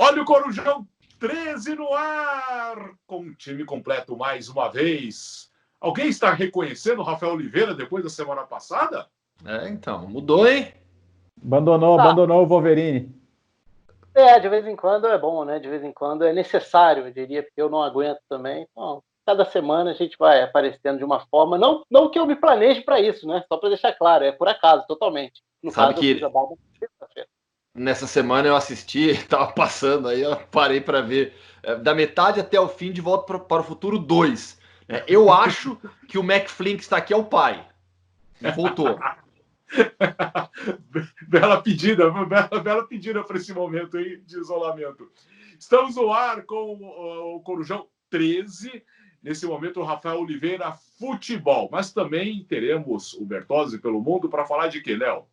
Olha o Corujão 13 no ar, com um time completo mais uma vez. Alguém está reconhecendo o Rafael Oliveira depois da semana passada? Então, mudou, hein? Abandonou o Wolverine. De vez em quando é bom, né? De vez em quando é necessário, eu diria, porque eu não aguento também. Então, cada semana a gente vai aparecendo de uma forma, não que eu me planeje para isso, né? Só para deixar claro, é por acaso, totalmente. No Sabe caso, que eu fiz a barba na sexta-feira. Nessa semana eu assisti, tava passando aí, eu parei para ver da metade até o fim de Volta para o Futuro 2. Eu acho que o McFlynn que está aqui é o pai. E voltou. Bela pedida para esse momento aí de isolamento. Estamos no ar com o Corujão 13. Nesse momento, o Rafael Oliveira, futebol. Mas também teremos o Bertozzi pelo mundo para falar de quê, Léo?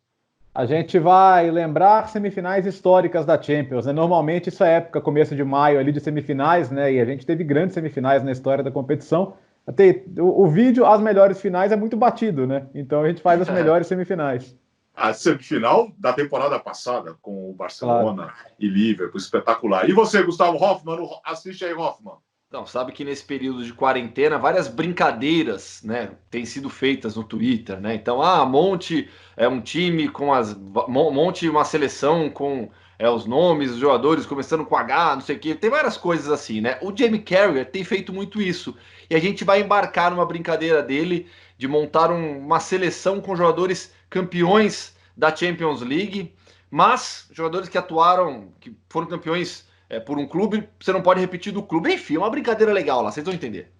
A gente vai lembrar semifinais históricas da Champions, né? Normalmente isso é época, começo de maio ali de semifinais, né? E a gente teve grandes semifinais na história da competição. Até o vídeo, as melhores finais, é muito batido, né? Então a gente faz as melhores semifinais. A semifinal da temporada passada, com o Barcelona e Liverpool, espetacular. E você, Gustavo Hoffmann, assiste aí, Hoffmann. Então, sabe que nesse período de quarentena, várias brincadeiras, né, têm sido feitas no Twitter, né? Então, monte um time com monte uma seleção com os nomes, os jogadores começando com H, não sei o quê. Tem várias coisas assim, né? O Jamie Carragher tem feito muito isso. E a gente vai embarcar numa brincadeira dele de montar uma seleção com jogadores campeões da Champions League, mas jogadores que atuaram, que foram campeões por um clube, você não pode repetir do clube. Enfim, é uma brincadeira legal lá, vocês vão entender.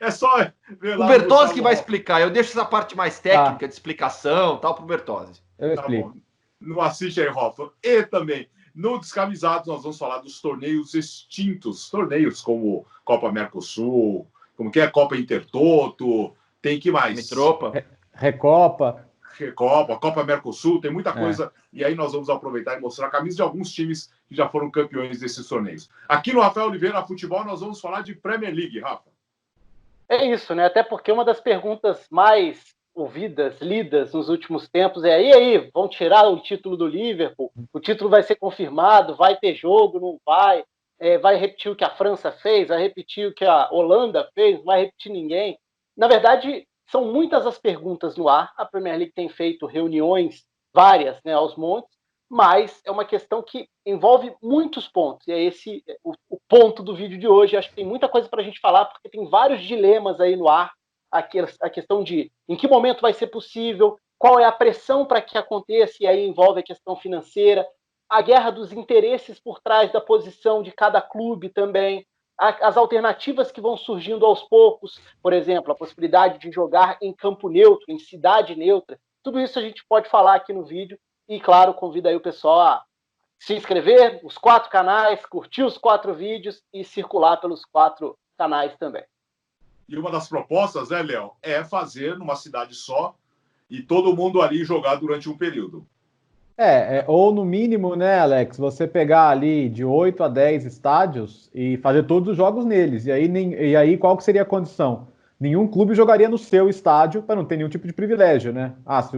É só ver lá. O Bertozzi que vai explicar. Eu deixo essa parte mais técnica, de explicação, tal, pro Bertozzi. Eu explico. Bom. Não assiste aí, Hoffmann. E também, no Descamisados, nós vamos falar dos torneios extintos. Torneios como Copa Mercosul, como que é Copa Intertoto, tem que mais? Mitropa. Recopa, Copa Mercosul, tem muita coisa. E aí nós vamos aproveitar e mostrar a camisa de alguns times que já foram campeões desses torneios. Aqui no Rafael Oliveira Futebol, nós vamos falar de Premier League, Rafa. É isso, né? Até porque uma das perguntas mais ouvidas, lidas nos últimos tempos é: e aí, vão tirar o título do Liverpool? O título vai ser confirmado? Vai ter jogo? Não vai? Vai repetir o que a França fez? Vai repetir o que a Holanda fez? Não vai repetir ninguém? Na verdade, são muitas as perguntas no ar. A Premier League tem feito reuniões várias, né, aos montes, mas é uma questão que envolve muitos pontos. E é esse o ponto do vídeo de hoje. Acho que tem muita coisa para a gente falar, porque tem vários dilemas aí no ar. A questão de em que momento vai ser possível, qual é a pressão para que aconteça, e aí envolve a questão financeira, a guerra dos interesses por trás da posição de cada clube também, as alternativas que vão surgindo aos poucos, por exemplo, a possibilidade de jogar em campo neutro, em cidade neutra. Tudo isso a gente pode falar aqui no vídeo e, claro, convido aí o pessoal a se inscrever nos 4 canais, curtir os 4 vídeos e circular pelos 4 canais também. E uma das propostas, né, Léo, é fazer numa cidade só e todo mundo ali jogar durante um período. Ou no mínimo, né, Alex, você pegar ali de 8 a 10 estádios e fazer todos os jogos neles. E aí qual que seria a condição? Nenhum clube jogaria no seu estádio para não ter nenhum tipo de privilégio, né?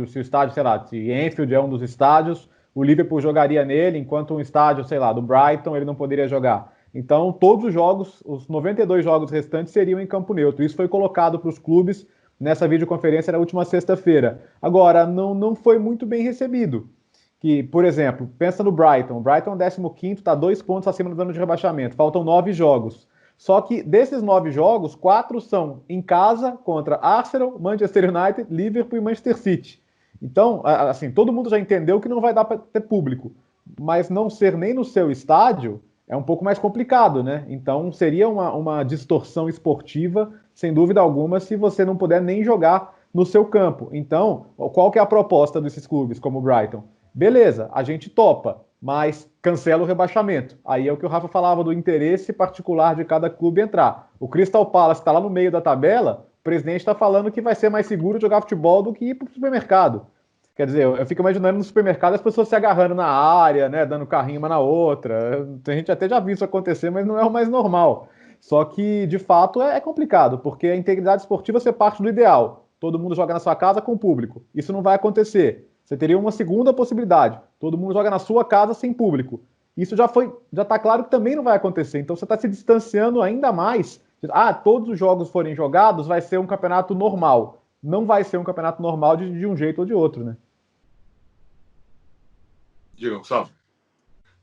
Se o estádio, sei lá, se Anfield é um dos estádios, o Liverpool jogaria nele, enquanto um estádio, sei lá, do Brighton, ele não poderia jogar. Então, todos os jogos, os 92 jogos restantes seriam em campo neutro. Isso foi colocado para os clubes nessa videoconferência na última sexta-feira. Agora, não foi muito bem recebido. Que, por exemplo, pensa no Brighton. O Brighton é 15º, está 2 pontos acima do zona de rebaixamento. Faltam 9 jogos. Só que desses 9 jogos, 4 são em casa contra Arsenal, Manchester United, Liverpool e Manchester City. Então, assim, todo mundo já entendeu que não vai dar para ter público. Mas não ser nem no seu estádio é um pouco mais complicado, né? Então, seria uma distorção esportiva, sem dúvida alguma, se você não puder nem jogar no seu campo. Então, qual que é a proposta desses clubes, como o Brighton? Beleza, a gente topa, mas cancela o rebaixamento. Aí é o que o Rafa falava do interesse particular de cada clube entrar. O Crystal Palace está lá no meio da tabela, o presidente está falando que vai ser mais seguro jogar futebol do que ir para o supermercado. Quer dizer, eu fico imaginando no supermercado as pessoas se agarrando na área, né, dando carrinho uma na outra. A gente até já viu isso acontecer, mas não é o mais normal. Só que, de fato, é complicado, porque a integridade esportiva você parte do ideal. Todo mundo joga na sua casa com o público. Isso não vai acontecer. Você teria uma segunda possibilidade. Todo mundo joga na sua casa sem público. Isso já está claro que também não vai acontecer. Então você está se distanciando ainda mais. Todos os jogos forem jogados, vai ser um campeonato normal. Não vai ser um campeonato normal de um jeito ou de outro, né? Diga, Gustavo.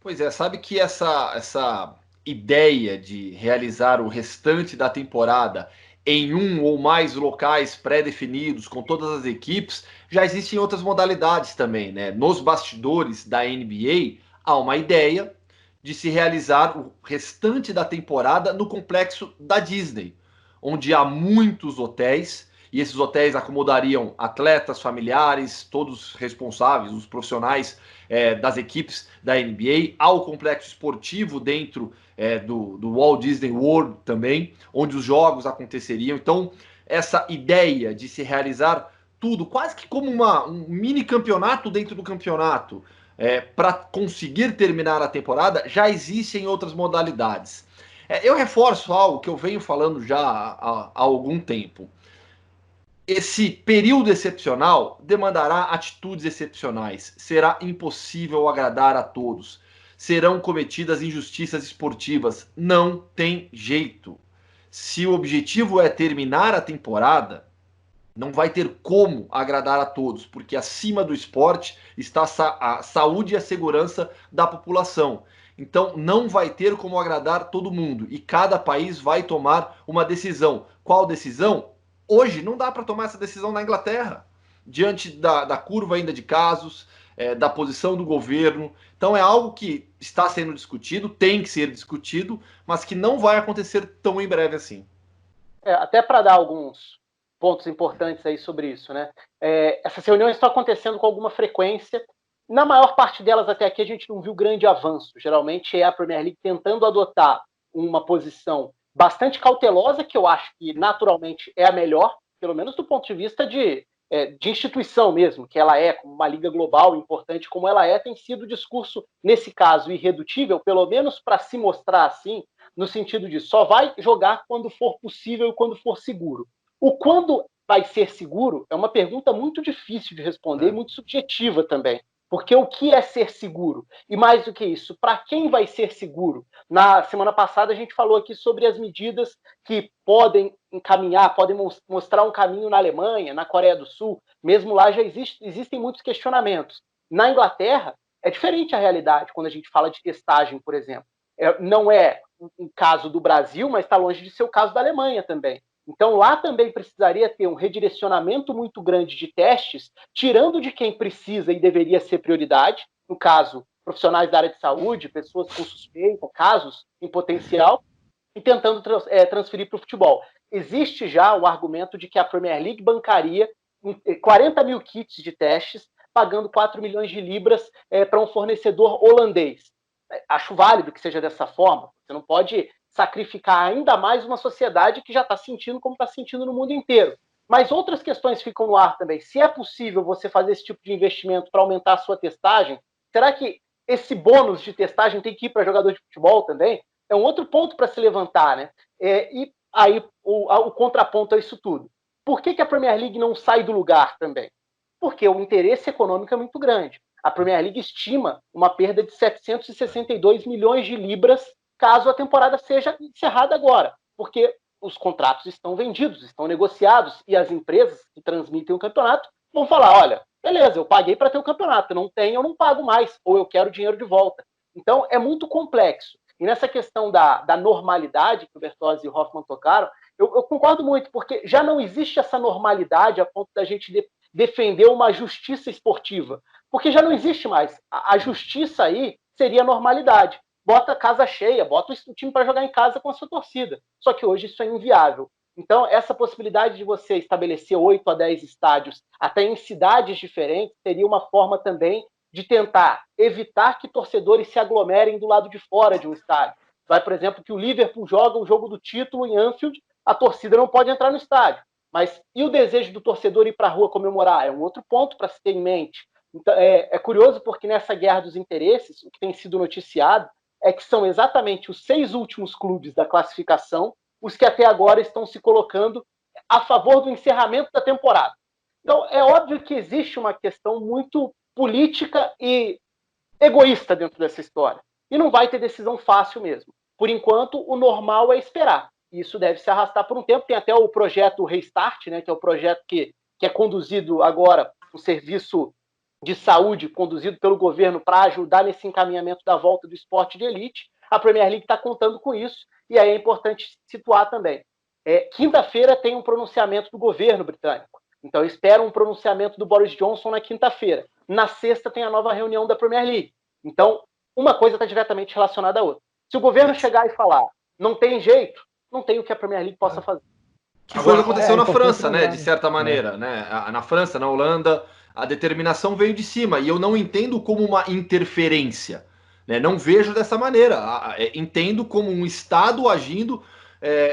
Pois é, sabe que essa ideia de realizar o restante da temporada em um ou mais locais pré-definidos com todas as equipes já existe em outras modalidades também, né? Nos bastidores da NBA há uma ideia de se realizar o restante da temporada no complexo da Disney, onde há muitos hotéis e esses hotéis acomodariam atletas, familiares, todos responsáveis, os profissionais das equipes da NBA, ao complexo esportivo dentro do Walt Disney World também, onde os jogos aconteceriam. Então, essa ideia de se realizar tudo, quase que como um mini campeonato dentro do campeonato, para conseguir terminar a temporada, já existe em outras modalidades. Eu reforço algo que eu venho falando já há algum tempo. Esse período excepcional demandará atitudes excepcionais. Será impossível agradar a todos. Serão cometidas injustiças esportivas. Não tem jeito. Se o objetivo é terminar a temporada, não vai ter como agradar a todos, porque acima do esporte está a saúde e a segurança da população. Então não vai ter como agradar todo mundo e cada país vai tomar uma decisão. Qual decisão? Hoje não dá para tomar essa decisão na Inglaterra, diante da curva ainda de casos, da posição do governo. Então é algo que está sendo discutido, tem que ser discutido, mas que não vai acontecer tão em breve assim. Até para dar alguns pontos importantes aí sobre isso, né? Essas reuniões estão acontecendo com alguma frequência. Na maior parte delas até aqui a gente não viu grande avanço. Geralmente é a Premier League tentando adotar uma posição bastante cautelosa, que eu acho que naturalmente é a melhor, pelo menos do ponto de vista de instituição mesmo, que ela é, como uma liga global importante como ela é, tem sido o discurso, nesse caso, irredutível, pelo menos para se mostrar assim, no sentido de só vai jogar quando for possível e quando for seguro. O quando vai ser seguro é uma pergunta muito difícil de responder e muito subjetiva também. Porque o que é ser seguro? E mais do que isso, para quem vai ser seguro? Na semana passada a gente falou aqui sobre as medidas que podem encaminhar, podem mostrar um caminho na Alemanha, na Coreia do Sul. Mesmo lá já existem muitos questionamentos. Na Inglaterra é diferente a realidade quando a gente fala de testagem, por exemplo. Não é um caso do Brasil, mas está longe de ser o caso da Alemanha também. Então, lá também precisaria ter um redirecionamento muito grande de testes, tirando de quem precisa e deveria ser prioridade, no caso, profissionais da área de saúde, pessoas com suspeita, casos em potencial, e tentando transferir para o futebol. Existe já o argumento de que a Premier League bancaria 40 mil kits de testes, pagando 4 milhões de libras para um fornecedor holandês. Acho válido que seja dessa forma. Você não pode sacrificar ainda mais uma sociedade que já está sentindo como está sentindo no mundo inteiro. Mas outras questões ficam no ar também. Se é possível você fazer esse tipo de investimento para aumentar a sua testagem, será que esse bônus de testagem tem que ir para jogador de futebol também? É um outro ponto para se levantar, né? E aí o contraponto a isso tudo. Por que a Premier League não sai do lugar também? Porque o interesse econômico é muito grande. A Premier League estima uma perda de 762 milhões de libras caso a temporada seja encerrada agora, porque os contratos estão vendidos, estão negociados, e as empresas que transmitem o campeonato vão falar, olha, beleza, eu paguei para ter o campeonato, não tenho, eu não pago mais, ou eu quero o dinheiro de volta. Então, é muito complexo. E nessa questão da normalidade, que o Bertozzi e o Hoffman tocaram, eu concordo muito, porque já não existe essa normalidade a ponto da gente defender uma justiça esportiva, porque já não existe mais. A justiça aí seria a normalidade. Bota a casa cheia, bota o time para jogar em casa com a sua torcida. Só que hoje isso é inviável. Então, essa possibilidade de você estabelecer 8 a 10 estádios, até em cidades diferentes, seria uma forma também de tentar evitar que torcedores se aglomerem do lado de fora de um estádio. Vai, por exemplo, que o Liverpool joga o jogo do título em Anfield, a torcida não pode entrar no estádio. Mas e o desejo do torcedor ir para a rua comemorar? É um outro ponto para se ter em mente. Então, é curioso porque nessa guerra dos interesses, o que tem sido noticiado é que são exatamente os 6 últimos clubes da classificação os que até agora estão se colocando a favor do encerramento da temporada. Então, é óbvio que existe uma questão muito política e egoísta dentro dessa história. e não vai ter decisão fácil mesmo. Por enquanto, o normal é esperar. Isso deve se arrastar por um tempo. Tem até o projeto Restart, né, que é o projeto que é conduzido agora, um serviço de saúde conduzido pelo governo para ajudar nesse encaminhamento da volta do esporte de elite. A Premier League está contando com isso, e aí é importante situar também. Quinta-feira tem um pronunciamento do governo britânico. Então, espera um pronunciamento do Boris Johnson na quinta-feira. Na sexta tem a nova reunião da Premier League. Então, uma coisa está diretamente relacionada à outra. Se o governo chegar e falar, não tem jeito, não tem o que a Premier League possa fazer. Que foi o que aconteceu na França, né? De certa maneira, né? Na França, na Holanda, a determinação veio de cima. E eu não entendo como uma interferência. Né? Não vejo dessa maneira. Entendo como um Estado agindo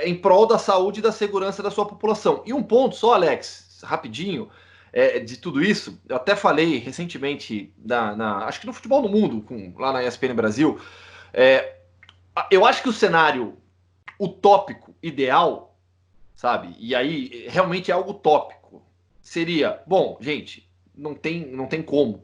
em prol da saúde e da segurança da sua população. E um ponto só, Alex, rapidinho, de tudo isso. Eu até falei recentemente, acho que no Futebol no Mundo, lá na ESPN Brasil. Eu acho que o cenário utópico, ideal, sabe? E aí realmente é algo utópico. Seria, bom, gente, não tem como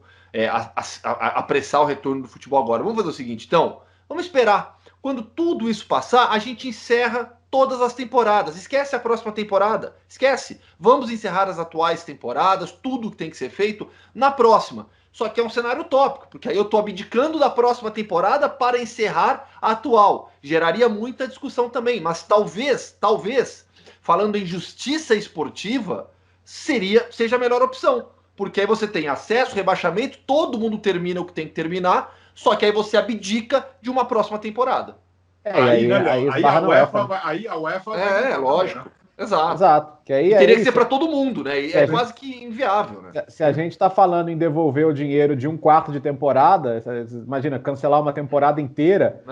apressar o retorno do futebol agora. Vamos fazer o seguinte, então, vamos esperar. Quando tudo isso passar, a gente encerra todas as temporadas. Esquece a próxima temporada. Esquece. Vamos encerrar as atuais temporadas, tudo que tem que ser feito na próxima. Só que é um cenário utópico, porque aí eu estou abdicando da próxima temporada para encerrar a atual. Geraria muita discussão também, mas talvez, falando em justiça esportiva, seja a melhor opção. Porque aí você tem acesso, rebaixamento, todo mundo termina o que tem que terminar, só que aí você abdica de uma próxima temporada. Aí a UEFA lógico. Né? Exato. Que aí teria que ser para todo mundo, né? E é quase que inviável, né? Se a gente está falando em devolver o dinheiro de um quarto de temporada, imagina, cancelar uma temporada inteira,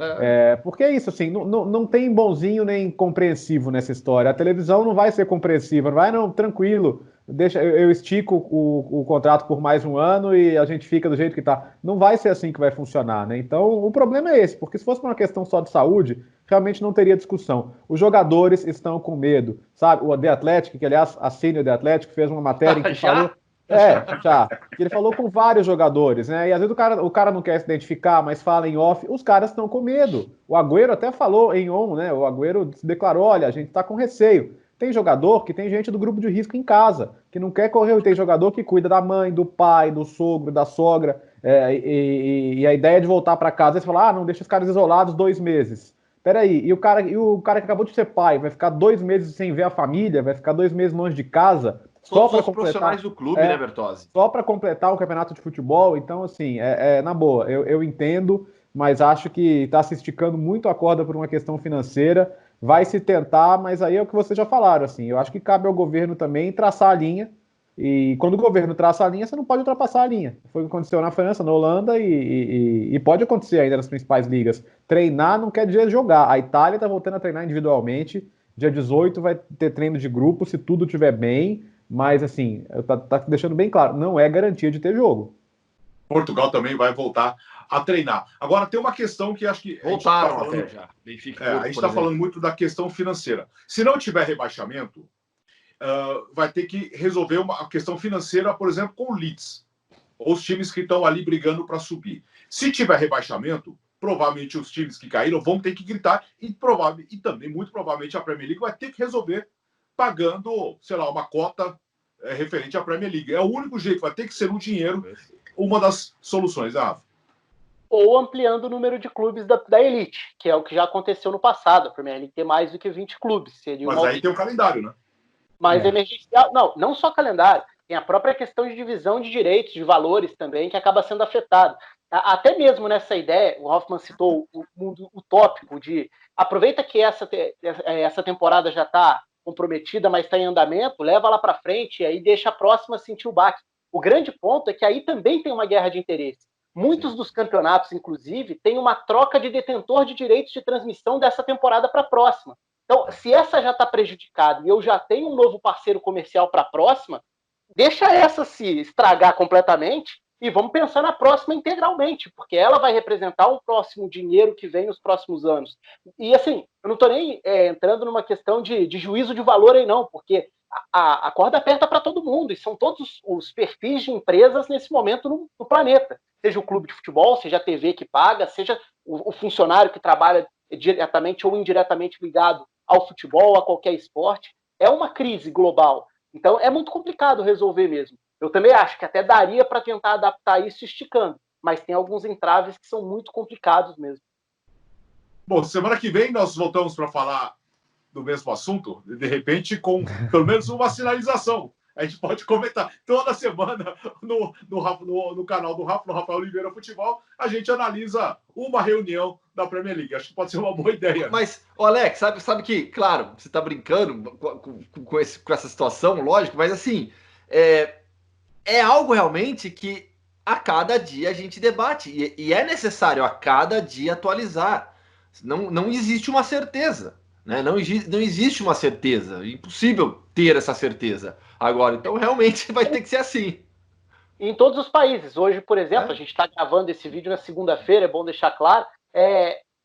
porque é isso, assim, não tem bonzinho nem compreensivo nessa história. A televisão não vai ser compreensiva, não, tranquilo, eu estico o contrato por mais um ano e a gente fica do jeito que está. Não vai ser assim que vai funcionar, né? Então, o problema é esse, porque se fosse uma questão só de saúde, realmente não teria discussão. Os jogadores estão com medo, sabe? O The Athletic, que aliás, a Senior The Athletic fez uma matéria em que falou... que ele falou com vários jogadores, né? E às vezes o cara não quer se identificar, mas fala em off, os caras estão com medo. O Agüero até falou em on, né? O Agüero declarou, olha, a gente tá com receio. Tem jogador que tem gente do grupo de risco em casa, que não quer correr, tem jogador que cuida da mãe, do pai, do sogro, da sogra, e a ideia de voltar para casa, eles falam, não, deixa os caras isolados 2 meses. Peraí, e o cara que acabou de ser pai, vai ficar 2 meses sem ver a família, vai ficar 2 meses longe de casa, só para completar... profissionais do clube, né, Bertozzi? Só para completar o campeonato de futebol, então, assim, na boa, eu entendo, mas acho que está se esticando muito a corda por uma questão financeira, vai se tentar, mas aí é o que vocês já falaram, assim, eu acho que cabe ao governo também traçar a linha, e quando o governo traça a linha, você não pode ultrapassar a linha. Foi o que aconteceu na França, na Holanda, e pode acontecer ainda nas principais ligas. Treinar não quer dizer jogar. A Itália está voltando a treinar individualmente, dia 18 vai ter treino de grupo, se tudo estiver bem, mas assim, tá deixando bem claro, não é garantia de ter jogo. Portugal também vai voltar a treinar. Agora, tem uma questão que acho que... Voltaram até já. A gente está falando muito da questão financeira. Se não tiver rebaixamento, vai ter que resolver uma questão financeira, por exemplo, com o Leeds. Ou os times que estão ali brigando para subir. Se tiver rebaixamento, provavelmente os times que caíram vão ter que gritar e também, muito provavelmente, a Premier League vai ter que resolver pagando, sei lá, uma cota referente à Premier League. É o único jeito, vai ter que ser o dinheiro, uma das soluções, Rafa. Ou ampliando o número de clubes da elite, que é o que já aconteceu no passado. A Premier League tem mais do que 20 clubes. Mas aí tem o calendário, né? Mas emergencial, não só calendário, tem a própria questão de divisão de direitos, de valores também, que acaba sendo afetado. Até mesmo nessa ideia, o Hoffman citou o mundo utópico de aproveita que essa temporada já está comprometida, mas está em andamento, leva lá para frente e aí deixa a próxima sentir o baque. O grande ponto é que aí também tem uma guerra de interesse. Muitos dos campeonatos, inclusive, têm uma troca de detentor de direitos de transmissão dessa temporada para a próxima. Então, se essa já está prejudicada e eu já tenho um novo parceiro comercial para a próxima, deixa essa se estragar completamente e vamos pensar na próxima integralmente, porque ela vai representar um próximo dinheiro que vem nos próximos anos. E assim, eu não estou nem entrando numa questão de juízo de valor aí não, porque a corda aperta para todo mundo, e são todos os perfis de empresas nesse momento no planeta. Seja o clube de futebol, seja a TV que paga, seja o funcionário que trabalha diretamente ou indiretamente ligado ao futebol, a qualquer esporte. É uma crise global. Então, é muito complicado resolver mesmo. Eu também acho que até daria para tentar adaptar isso esticando, mas tem alguns entraves que são muito complicados mesmo. Bom, semana que vem nós voltamos para falar do mesmo assunto, de repente com pelo menos uma sinalização. A gente pode comentar toda semana no canal do Rafa, no Rafael Oliveira Futebol, a gente analisa uma reunião da Premier League. Acho que pode ser uma boa ideia. Mas, Alex, sabe que, claro, você está brincando com essa situação, lógico, mas assim, é algo realmente que a cada dia a gente debate, e é necessário a cada dia atualizar. Não existe uma certeza. Né? Não existe uma certeza, impossível ter essa certeza agora, então realmente vai ter que ser assim. Em todos os países. Hoje, por exemplo, a gente está gravando esse vídeo na segunda-feira, é bom deixar claro,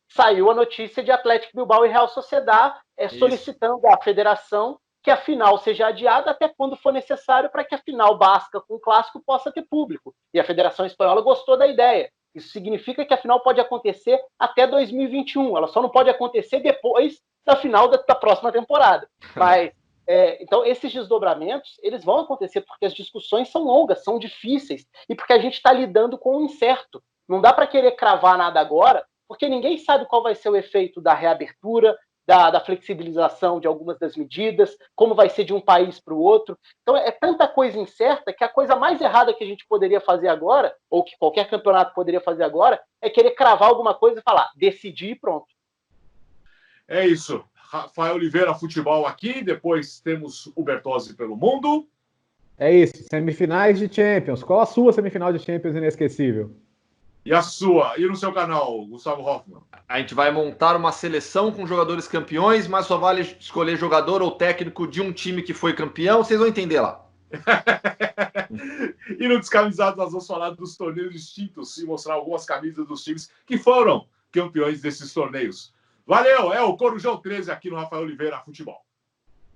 saiu a notícia de Atlético Bilbao e Real Sociedad solicitando à federação que a final seja adiada até quando for necessário para que a final basca com o clássico possa ter público. E a Federação Espanhola gostou da ideia. Isso significa que a final pode acontecer até 2021, ela só não pode acontecer depois da final da próxima temporada. Mas, então, esses desdobramentos, eles vão acontecer porque as discussões são longas, são difíceis, e porque a gente está lidando com o incerto. Não dá para querer cravar nada agora, porque ninguém sabe qual vai ser o efeito da reabertura, da flexibilização de algumas das medidas, como vai ser de um país para o outro. Então, é tanta coisa incerta que a coisa mais errada que a gente poderia fazer agora, ou que qualquer campeonato poderia fazer agora, é querer cravar alguma coisa e falar, decidir e pronto. É isso. Rafael Oliveira Futebol aqui, depois temos o Bertozzi pelo mundo. É isso, semifinais de Champions. Qual a sua semifinal de Champions inesquecível? E a sua? E no seu canal, Gustavo Hoffmann? A gente vai montar uma seleção com jogadores campeões, mas só vale escolher jogador ou técnico de um time que foi campeão. Vocês vão entender lá. E no Descamisados nós vamos falar dos torneios distintos e mostrar algumas camisas dos times que foram campeões desses torneios. Valeu, é o Corujão 13 aqui no Rafael Oliveira Futebol.